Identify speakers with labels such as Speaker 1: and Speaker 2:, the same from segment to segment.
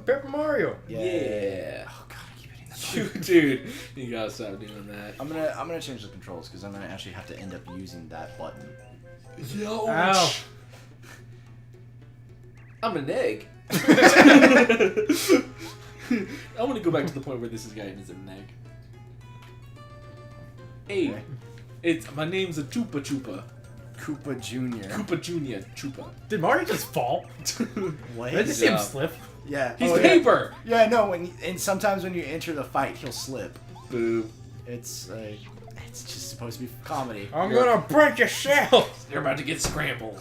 Speaker 1: with Paper Mario.
Speaker 2: Yeah.
Speaker 3: Oh god, I keep hitting that button.
Speaker 2: Dude, you gotta stop doing that.
Speaker 3: I'm gonna change the controls because I'm gonna actually have to end up using that button.
Speaker 2: Yo.
Speaker 1: Ow.
Speaker 2: I'm an egg. I want to go back to the point where this guy is an egg. Hey,
Speaker 3: Okay.
Speaker 2: my name's a Chupa Chupa.
Speaker 3: Koopa Jr.
Speaker 2: Koopa Junior Chupa.
Speaker 1: Did Mario just fall?
Speaker 3: What?
Speaker 1: Did I just see him
Speaker 2: Yeah.
Speaker 1: slip?
Speaker 3: Yeah.
Speaker 2: He's
Speaker 3: Oh, yeah.
Speaker 2: paper.
Speaker 3: Yeah, no. And sometimes when you enter the fight, he'll slip.
Speaker 2: Boo.
Speaker 3: It's just supposed to be comedy.
Speaker 1: I'm gonna break your shell.
Speaker 2: You're about to get scrambled.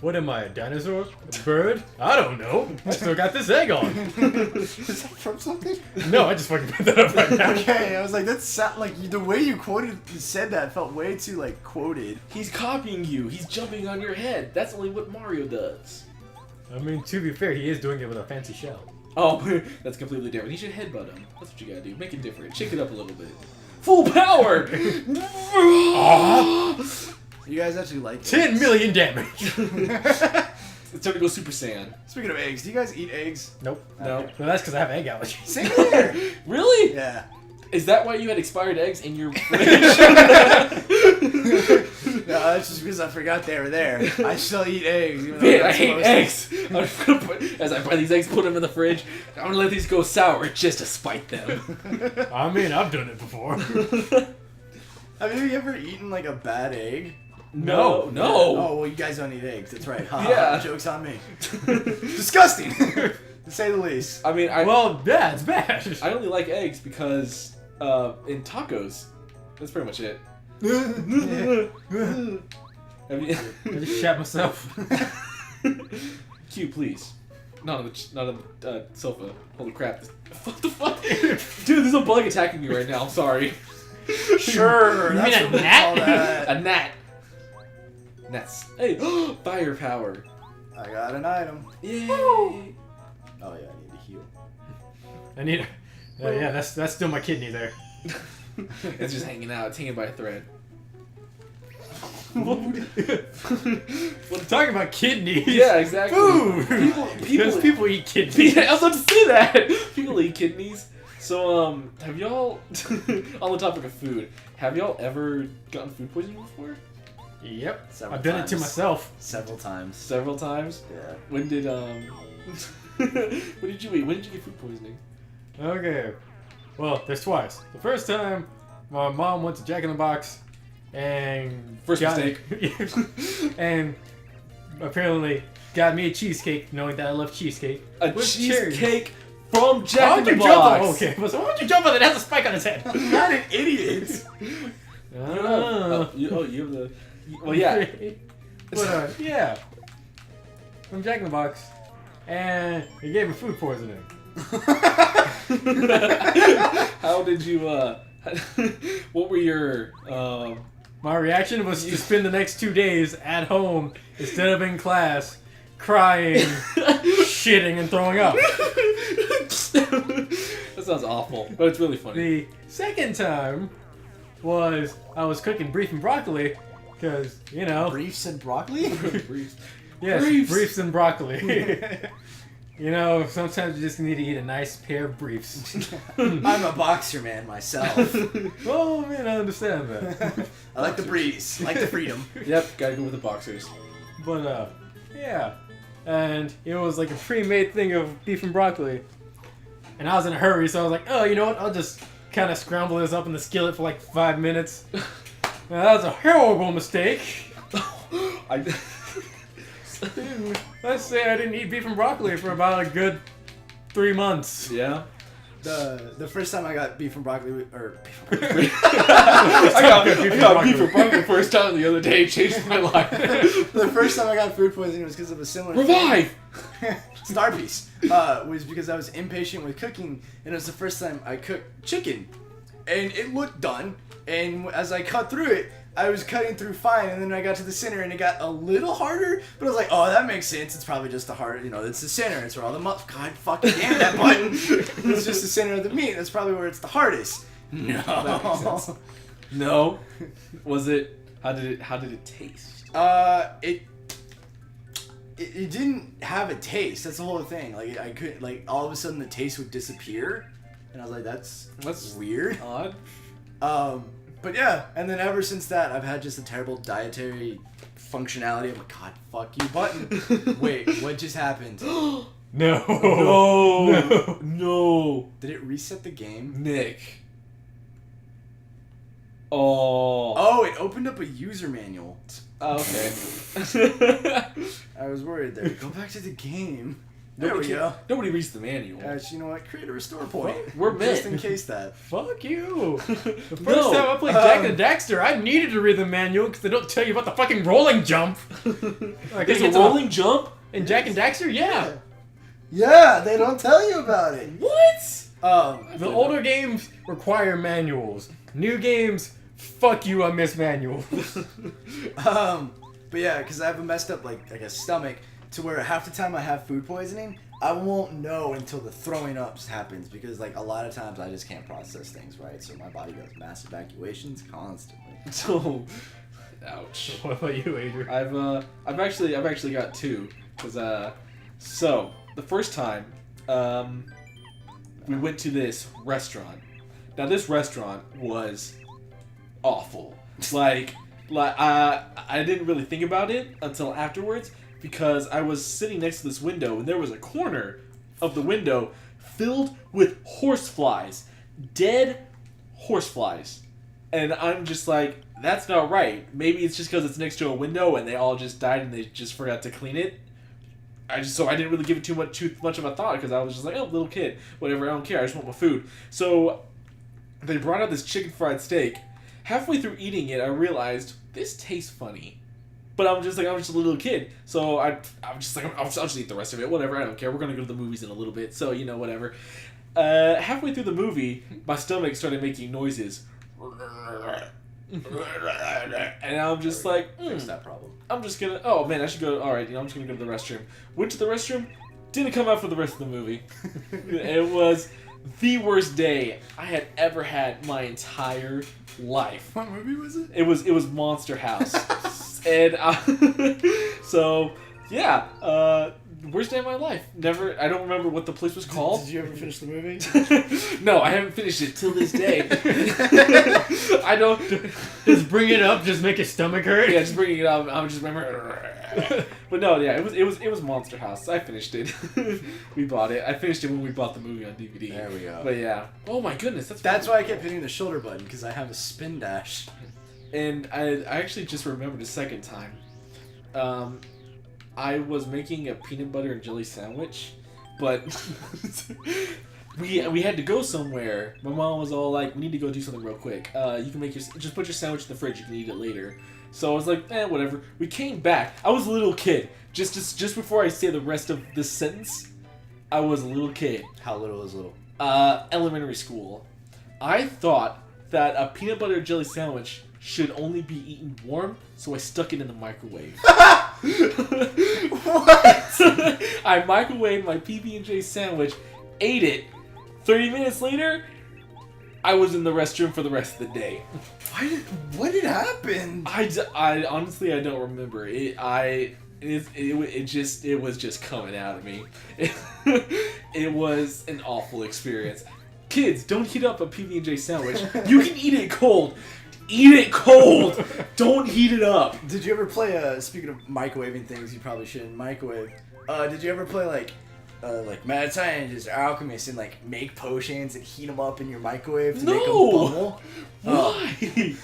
Speaker 1: What am I, a dinosaur? A bird? I don't know. I still got this egg on.
Speaker 3: Is that from something?
Speaker 1: No, I just fucking put that up right now.
Speaker 3: Okay, I was like, that sound like the way you said that felt way too like quoted.
Speaker 2: He's copying you. He's jumping on your head. That's only what Mario does.
Speaker 1: I mean, to be fair, he is doing it with a fancy shell.
Speaker 2: Oh, that's completely different. You should headbutt him. That's what you gotta do. Make it different. Shake it up a little bit. Full power!
Speaker 3: You guys actually like
Speaker 1: 10
Speaker 3: eggs?
Speaker 1: million damage.
Speaker 2: It's time to go Super Saiyan.
Speaker 3: Speaking of eggs, do you guys eat eggs?
Speaker 1: Nope.
Speaker 2: No.
Speaker 3: Okay.
Speaker 1: Well, that's because I have egg allergies.
Speaker 3: Same here.
Speaker 2: Really?
Speaker 3: Yeah.
Speaker 2: Is that why you had expired eggs in your fridge?
Speaker 3: No, that's just because I forgot they were there. I still eat eggs. Even though
Speaker 2: Man,
Speaker 3: I'm
Speaker 2: I
Speaker 3: not
Speaker 2: hate
Speaker 3: supposed
Speaker 2: eggs. I'm gonna as I buy these eggs, put them in the fridge. I'm gonna let these go sour just to spite them.
Speaker 1: I mean, I've done it before.
Speaker 3: to. Have you ever eaten like a bad egg?
Speaker 2: No.
Speaker 3: Oh, well, you guys don't eat eggs. That's right. Ha,
Speaker 2: Yeah.
Speaker 3: Joke's on me. Disgusting, to say the least.
Speaker 2: I mean, I
Speaker 1: Yeah, it's bad.
Speaker 2: I only like eggs because in tacos, that's pretty much it. I mean,
Speaker 1: I just shat myself.
Speaker 2: Q, please. Not on the sofa. Holy crap! What the fuck, dude? There's a bug attacking me right now. I'm sorry.
Speaker 3: Sure.
Speaker 1: You
Speaker 3: That's
Speaker 1: mean a
Speaker 3: what we
Speaker 1: gnat?
Speaker 3: call that.
Speaker 2: A gnat. Gnats. Hey, firepower.
Speaker 3: I got an item.
Speaker 2: Yay!
Speaker 3: Oh yeah, I need to heal.
Speaker 1: I need. Yeah, that's still my kidney there.
Speaker 2: It's just hanging out. It's hanging by a thread.
Speaker 1: Talking about kidneys.
Speaker 2: Yeah, exactly.
Speaker 1: Food.
Speaker 2: People
Speaker 1: People eat kidneys.
Speaker 2: Yeah, I was about to say that. People eat kidneys. So, have y'all, on the topic of food, have y'all ever gotten food poisoning before?
Speaker 1: Yep.
Speaker 3: Several
Speaker 1: I've done it to
Speaker 3: times.
Speaker 1: myself.
Speaker 3: Several times.
Speaker 2: Several times?
Speaker 3: Yeah.
Speaker 2: When did, what did you eat? When did you get food poisoning?
Speaker 1: Okay. Well, there's twice. The first time, my mom went to Jack in the Box and
Speaker 2: First mistake.
Speaker 1: and apparently got me a cheesecake, knowing that I love cheesecake.
Speaker 2: A
Speaker 1: with cherries.
Speaker 2: cheesecake from
Speaker 1: Why
Speaker 2: Jack in
Speaker 1: would
Speaker 2: the
Speaker 1: you jump on?
Speaker 2: Box.
Speaker 1: Okay, so why would you jump on it? It has a spike on its head.
Speaker 3: I'm not an idiot.
Speaker 1: Ah.
Speaker 2: You have the, well, yeah.
Speaker 1: But, yeah. From Jack in the Box. And he gave me food poisoning.
Speaker 2: How did you, what were your,
Speaker 1: My reaction was to spend the next 2 days at home instead of in class, crying, shitting, and throwing up.
Speaker 2: That sounds awful, but it's really funny.
Speaker 1: The second time was I was cooking beef and broccoli, because, you know,
Speaker 3: Briefs and broccoli?
Speaker 2: Briefs.
Speaker 1: yes,
Speaker 2: briefs.
Speaker 1: briefs and broccoli. You know, sometimes you just need to eat a nice pair of briefs.
Speaker 3: I'm a boxer man myself.
Speaker 1: Oh man, I understand that.
Speaker 3: I like the breeze. I like the freedom.
Speaker 2: Yep, gotta go with the boxers.
Speaker 1: But yeah, and it was like a pre-made thing of beef and broccoli, and I was in a hurry, so I was like, oh, you know what? I'll just kind of scramble this up in the skillet for like 5 minutes. Now, that was a horrible mistake. Let's say I didn't eat beef and broccoli for about a good 3 months.
Speaker 2: Yeah.
Speaker 3: The first time I got beef and broccoli, or
Speaker 2: I got
Speaker 1: Beef and
Speaker 2: beef
Speaker 1: broccoli.
Speaker 2: and broccoli first time the other day. Changed my life.
Speaker 3: the first time I got food poisoning was because of a similar
Speaker 2: Revive!
Speaker 3: Star Piece was because I was impatient with cooking, and it was the first time I cooked chicken, and it looked done. And as I cut through it, I was cutting through fine, and then I got to the center, and it got a little harder. But I was like, "Oh, that makes sense. It's probably just the hard, it's the center. It's where all the God fucking damn that button. It's just the center of the meat. That's probably where it's the hardest."
Speaker 2: That makes sense. No. Was it? How did it taste?
Speaker 3: It it didn't have a taste. That's the whole thing. Like I could like all of a sudden the taste would disappear, and I was like, that's weird.
Speaker 2: Odd.
Speaker 3: But yeah, and then ever since that, I've had just a terrible dietary functionality. I'm like, God, fuck you, button. Wait, what just happened?
Speaker 1: No.
Speaker 2: No. No.
Speaker 3: Did it reset the game?
Speaker 2: Nick. Oh.
Speaker 3: Oh, it opened up a user manual.
Speaker 2: Okay.
Speaker 3: I was worried there. Go back to the game. There we
Speaker 2: Nobody
Speaker 3: go.
Speaker 2: Nobody reads the manual.
Speaker 3: You know what? Create a restore point.
Speaker 2: We're
Speaker 3: just
Speaker 2: men.
Speaker 3: in case that.
Speaker 1: Fuck you. The first
Speaker 2: No.
Speaker 1: time I played Jack and Daxter, I needed to read the manual because they don't tell you about the fucking rolling jump. Like,
Speaker 2: There's a rolling jump?
Speaker 1: in Jack and Daxter, yeah.
Speaker 3: Yeah, they don't tell you about it.
Speaker 2: What?
Speaker 1: The older games require manuals. New games, fuck you, I miss manuals.
Speaker 3: But yeah, because I have a messed up like a stomach to where half the time I have food poisoning, I won't know until the throwing up happens because like a lot of times I just can't process things right, so my body does mass evacuations constantly.
Speaker 2: Oh, ouch.
Speaker 1: What about you, Adrian?
Speaker 2: I've actually got two, cause so the first time, we went to this restaurant. Now this restaurant was awful. Like I didn't really think about it until afterwards because I was sitting next to this window and there was a corner of the window filled with horseflies, dead horseflies, and I'm just like, that's not right. Maybe it's just because it's next to a window and they all just died and they just forgot to clean it. So I didn't really give it too much of a thought because I was just like, oh, little kid, whatever, I don't care, I just want my food. So they brought out this chicken fried steak. Halfway through eating it, I realized this tastes funny, but I'm just a little kid. So I'm just like, I'll just eat the rest of it, whatever, I don't care. We're gonna go to the movies in a little bit, so whatever. Halfway through the movie, my stomach started making noises. And I'm just like,
Speaker 3: Fix that problem.
Speaker 2: I'm just gonna, oh man, I should go, alright, I'm just gonna go to the restroom. Went to the restroom, didn't come out for the rest of the movie. It was the worst day I had ever had my entire life.
Speaker 3: What movie was it?
Speaker 2: It was Monster House. And so, yeah, worst day of my life. Never, I don't remember what the place was called.
Speaker 3: Did you ever finish the movie?
Speaker 2: No, I haven't finished it till this day. I don't.
Speaker 1: Just bring it up, just make his stomach hurt.
Speaker 2: Yeah, just bringing it up. I just remember. But no, yeah, it was Monster House. I finished it. We bought it. I finished it when we bought the movie on DVD.
Speaker 3: There we go.
Speaker 2: But yeah. Oh my goodness,
Speaker 3: That's why I kept hitting the shoulder button because I have a spin dash.
Speaker 2: And I actually just remembered a second time. I was making a peanut butter and jelly sandwich, but we had to go somewhere. My mom was all like, "We need to go do something real quick. You can make just put your sandwich in the fridge. You can eat it later." So I was like, whatever. We came back. I was a little kid. Just before I say the rest of this sentence, I was a little kid.
Speaker 3: How little is little?
Speaker 2: Elementary school. I thought that a peanut butter and jelly sandwich should only be eaten warm, so I stuck it in the microwave.
Speaker 3: What?
Speaker 2: I microwaved my PB&J sandwich, ate it. 30 minutes later, I was in the restroom for the rest of the day.
Speaker 3: What did happen?
Speaker 2: I honestly, I don't remember. It was just coming out of me. It was an awful experience. Kids, don't heat up a PB&J sandwich. You can eat it cold. Eat it cold. Don't heat it up.
Speaker 3: Did you ever play, speaking of microwaving things you probably shouldn't microwave, did you ever play like Mad Scientist or Alchemist and like make potions and heat them up in your microwave to make them bubble?
Speaker 2: Why?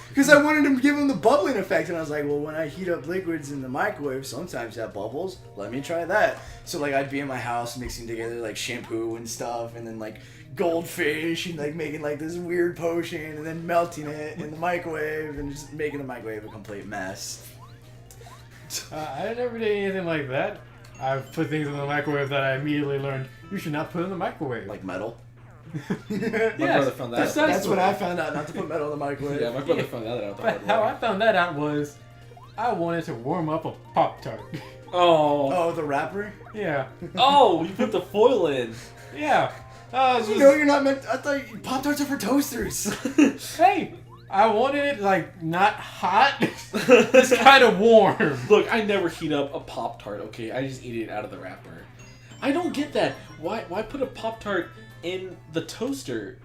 Speaker 3: Because I wanted to give them the bubbling effect, and I was like, well, when I heat up liquids in the microwave, sometimes that bubbles. Let me try that. So like I'd be in my house mixing together like shampoo and stuff, and then like goldfish and like making like this weird potion, and then melting it in the microwave and just making the microwave a complete mess.
Speaker 1: I never did anything like that. I've put things in the microwave that I immediately learned you should not put in the microwave.
Speaker 3: Like metal.
Speaker 2: My brother found that out.
Speaker 3: That's what I found out, not to put metal in the microwave.
Speaker 2: Yeah, my brother found that out.
Speaker 1: But how I found that out was I wanted to warm up a Pop-Tart.
Speaker 2: Oh.
Speaker 3: Oh, the wrapper?
Speaker 1: Yeah.
Speaker 2: Oh, you put the foil in.
Speaker 1: Yeah.
Speaker 3: You know you're not meant. I thought Pop-Tarts are for toasters.
Speaker 1: Hey, I wanted it like not hot, just kind of warm.
Speaker 2: Look, I never heat up a Pop-Tart, okay? I just eat it out of the wrapper. I don't get that. Why put a Pop-Tart in the toaster?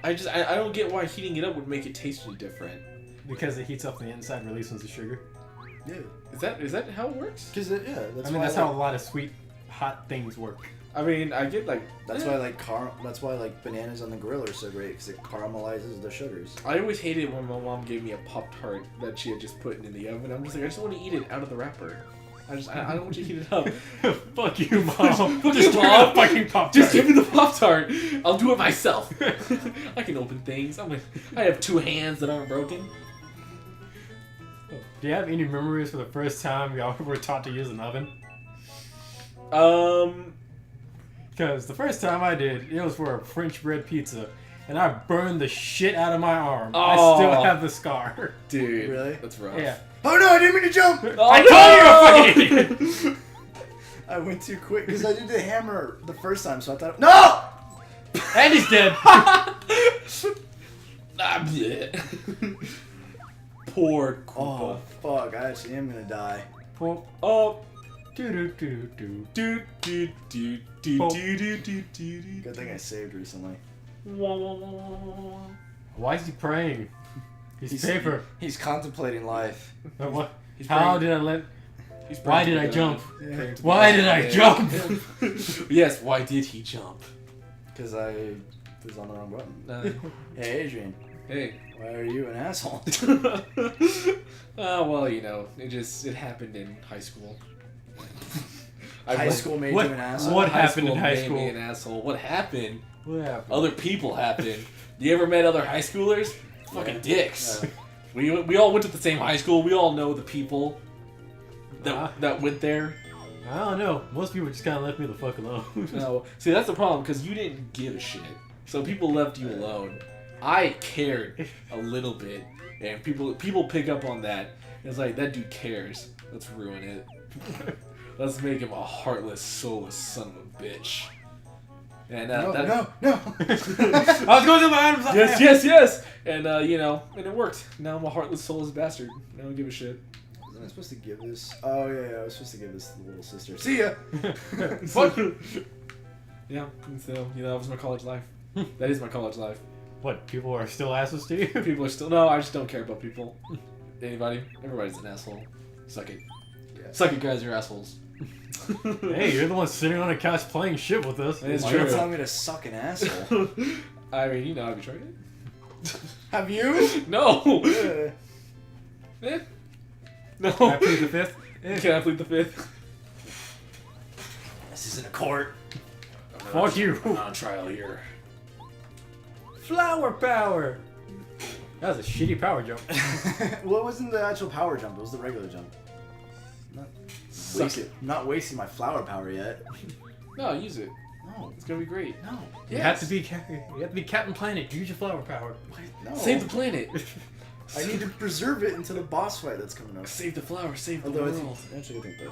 Speaker 2: I don't get why heating it up would make it taste any different.
Speaker 1: Because it heats up on the inside, releases the sugar.
Speaker 3: Yeah.
Speaker 2: Is that how it works?
Speaker 3: Because that's
Speaker 1: That's how a lot of sweet, hot things work.
Speaker 2: I mean, I get like
Speaker 3: That's why like bananas on the grill are so great because it caramelizes the sugars.
Speaker 2: I always hated when my mom gave me a Pop-Tart that she had just put in the oven. I'm just like, I just want to eat it out of the wrapper. I don't want you to heat it up.
Speaker 1: Fuck you, Mom.
Speaker 2: Fuck
Speaker 1: Just
Speaker 2: you,
Speaker 1: give me
Speaker 2: Mom.
Speaker 1: the fucking Pop-Tart.
Speaker 2: Just give me the Pop-Tart. I'll do it myself. I can open things. I have 2 hands that aren't broken.
Speaker 1: Do you have any memories for the first time y'all were taught to use an oven? Because the first time I did, it was for a French bread pizza, and I burned the shit out of my arm.
Speaker 2: Oh.
Speaker 1: I still have the scar.
Speaker 2: Dude,
Speaker 3: Really?
Speaker 2: that's rough.
Speaker 1: Yeah.
Speaker 3: Oh no! I didn't mean to jump.
Speaker 2: Oh,
Speaker 1: I told you you're a fucking idiot!
Speaker 3: I went too quick because I did the hammer the first time, so I thought no.
Speaker 1: And he's dead.
Speaker 2: Ah, bleh. Poor
Speaker 3: Oh
Speaker 2: Koopa.
Speaker 3: fuck! I actually am gonna die.
Speaker 2: Oh.
Speaker 1: Do do do do.
Speaker 2: Do do do do
Speaker 1: Oh.
Speaker 2: do do do do.
Speaker 3: Good thing I saved recently.
Speaker 1: Why is he praying? He's paper.
Speaker 3: He's contemplating life.
Speaker 1: What?
Speaker 2: He's
Speaker 1: How
Speaker 2: praying.
Speaker 1: did I let?
Speaker 2: He's
Speaker 1: Why
Speaker 2: praying
Speaker 1: did I
Speaker 2: to
Speaker 1: jump?
Speaker 2: God. Praying to the
Speaker 1: Why
Speaker 2: God.
Speaker 1: did I
Speaker 2: Yeah.
Speaker 1: jump?
Speaker 2: Yes, why did he jump?
Speaker 3: Because I was on the wrong button. Hey Adrian,
Speaker 2: Hey.
Speaker 3: why are you an asshole?
Speaker 2: Well, you know, it happened in high school.
Speaker 3: High school made
Speaker 1: What-
Speaker 3: you an asshole.
Speaker 1: what happened in high
Speaker 2: made
Speaker 1: school?
Speaker 2: Me an asshole. What happened?
Speaker 1: What happened?
Speaker 2: Other people happened. You ever met other high schoolers? Fucking dicks.
Speaker 3: Yeah.
Speaker 2: We all went to the same high school. We all know the people that went there.
Speaker 1: I don't know. Most people just kind of left me the fuck alone.
Speaker 2: No, see that's the problem because you didn't give a shit, so people left you alone. I cared a little bit, and people pick up on that. It's like that dude cares. Let's ruin it. Let's make him a heartless, soulless son of a bitch. And
Speaker 3: No.
Speaker 1: I was going to my arms.
Speaker 2: yes. And and it worked. Now I'm a heartless, soulless bastard. I don't give a shit.
Speaker 3: Wasn't I supposed to give this? Oh yeah, I was supposed to give this to the little sister. See ya.
Speaker 1: Fuck.
Speaker 2: Yeah. And so that was my college life. That is my college life.
Speaker 1: What? People are still assholes to you?
Speaker 2: People are still no. I just don't care about people. Anybody? Everybody's an asshole. Suck it.
Speaker 3: Yeah.
Speaker 2: Suck it, guys. You're assholes.
Speaker 1: Hey, you're the one sitting on a couch playing shit with us.
Speaker 2: It's
Speaker 3: Why
Speaker 2: true.
Speaker 3: are you telling me to suck an asshole?
Speaker 2: I mean, have you tried it?
Speaker 3: Have you?
Speaker 2: No.
Speaker 3: Yeah.
Speaker 2: Eh. No.
Speaker 1: Can I plead the fifth?
Speaker 2: Can I plead the fifth?
Speaker 3: This isn't a court.
Speaker 1: Fuck you.
Speaker 2: I'm not on trial here.
Speaker 1: Flower power. That was a shitty power jump.
Speaker 3: Well, it wasn't the actual power jump. It was the regular jump.
Speaker 2: Suck it.
Speaker 3: Not wasting my flower power yet.
Speaker 2: No, use it.
Speaker 3: No.
Speaker 2: It's gonna be great.
Speaker 3: No.
Speaker 1: You have to be Captain Planet. Use your flower power.
Speaker 3: No.
Speaker 2: Save the planet.
Speaker 3: I need to preserve it until the boss fight that's coming up.
Speaker 2: Save the flower. Save the
Speaker 3: Although I
Speaker 2: world.
Speaker 3: think, actually, I think that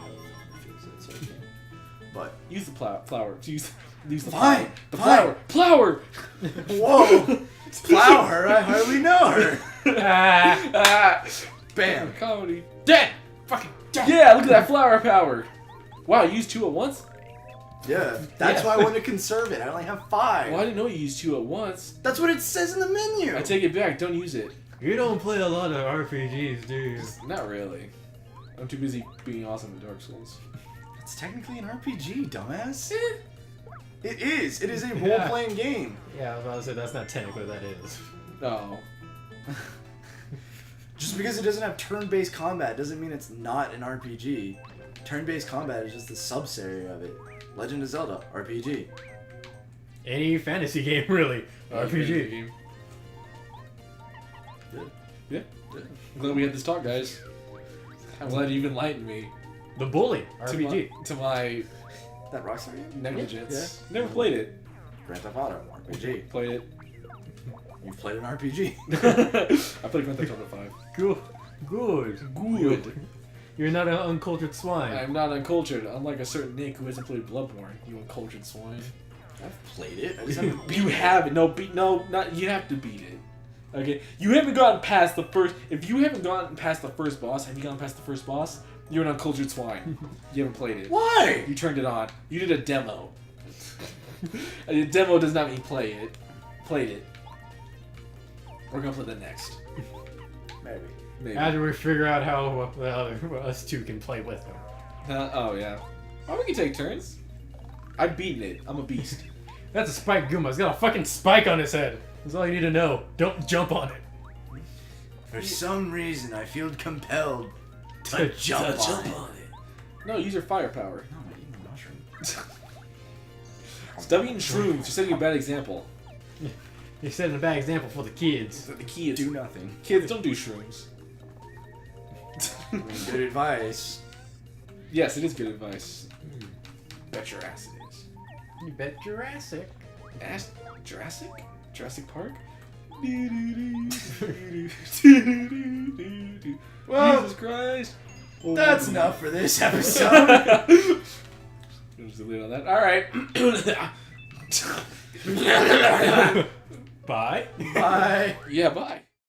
Speaker 3: feels it, so I can't. But
Speaker 2: Use the flower. Use the
Speaker 3: Fine,
Speaker 2: flower. The
Speaker 3: fine.
Speaker 2: flower.
Speaker 3: whoa, plow her. I hardly know her.
Speaker 1: Ah,
Speaker 3: Bam.
Speaker 2: Comedy.
Speaker 1: dead. Fucking dead.
Speaker 2: Yeah, look at that flower power. Wow, you used 2 at once?
Speaker 3: Yeah, that's
Speaker 1: Yeah.
Speaker 3: why I wanted to conserve it. I only have 5.
Speaker 2: Well, I didn't know you used 2 at once.
Speaker 3: That's what it says in the menu.
Speaker 2: I take it back. Don't use it.
Speaker 1: You don't play a lot of RPGs, do you?
Speaker 2: Not really. I'm too busy being awesome at Dark Souls.
Speaker 3: It's technically an RPG, dumbass.
Speaker 2: Eh.
Speaker 3: It is. It is a
Speaker 1: Yeah.
Speaker 3: role-playing game.
Speaker 1: Yeah, I was about to say that's not technically what that is.
Speaker 2: No.
Speaker 3: Just because it doesn't have turn-based combat doesn't mean it's not an RPG. Turn-based combat is just the sub-area of it. Legend of Zelda, RPG.
Speaker 1: Any fantasy game, really. RPG.
Speaker 2: Game.
Speaker 3: Good.
Speaker 2: Yeah. I'm glad we had this talk, guys. I'm glad you enlightened me
Speaker 1: The Bully, RPG.
Speaker 2: to my
Speaker 3: That Rockstar game?
Speaker 2: negligence. Never played it.
Speaker 3: Grand Theft Auto, RPG.
Speaker 2: Played it.
Speaker 3: You've played an RPG.
Speaker 2: I played Grand Theft Auto 5.
Speaker 1: Good. Good.
Speaker 2: Good.
Speaker 1: You're not an uncultured swine.
Speaker 2: I'm not uncultured, unlike a certain Nick who hasn't played Bloodborne. You uncultured swine.
Speaker 3: I've played it. I just haven't
Speaker 2: You have it. No, not you have to beat it. Okay, you haven't gotten past the first. If you haven't gotten past the first boss, have you gotten past the first boss? You're an uncultured swine. You haven't played it.
Speaker 3: Why?
Speaker 2: You turned it on. You did a demo. A demo does not mean play it. Played it. We're gonna play the next.
Speaker 3: Maybe.
Speaker 2: Maybe.
Speaker 1: After we figure out how the other us two can play with him.
Speaker 2: Oh yeah. Oh, we can take turns. I've beaten it. I'm a beast.
Speaker 1: That's a spike Goomba. He's got a fucking spike on his head. That's all you need to know. Don't jump on it.
Speaker 3: For some reason, I feel compelled to jump on it.
Speaker 2: No, use your firepower.
Speaker 3: No, I'm eating a mushroom.
Speaker 2: Stop eating shrooms. You're setting a bad example.
Speaker 1: You're setting a bad example for the kids.
Speaker 2: The key is
Speaker 3: Do nothing.
Speaker 2: kids don't do shrooms.
Speaker 3: I mean, good advice.
Speaker 2: Yes, it is good advice. Bet your ass it is.
Speaker 1: You bet Jurassic.
Speaker 2: Jurassic? Jurassic Park?
Speaker 3: Well,
Speaker 2: Jesus Christ.
Speaker 3: that's enough for this episode.
Speaker 2: We'll just leave it on that. Alright.
Speaker 1: Bye.
Speaker 3: Bye.
Speaker 2: Yeah, bye.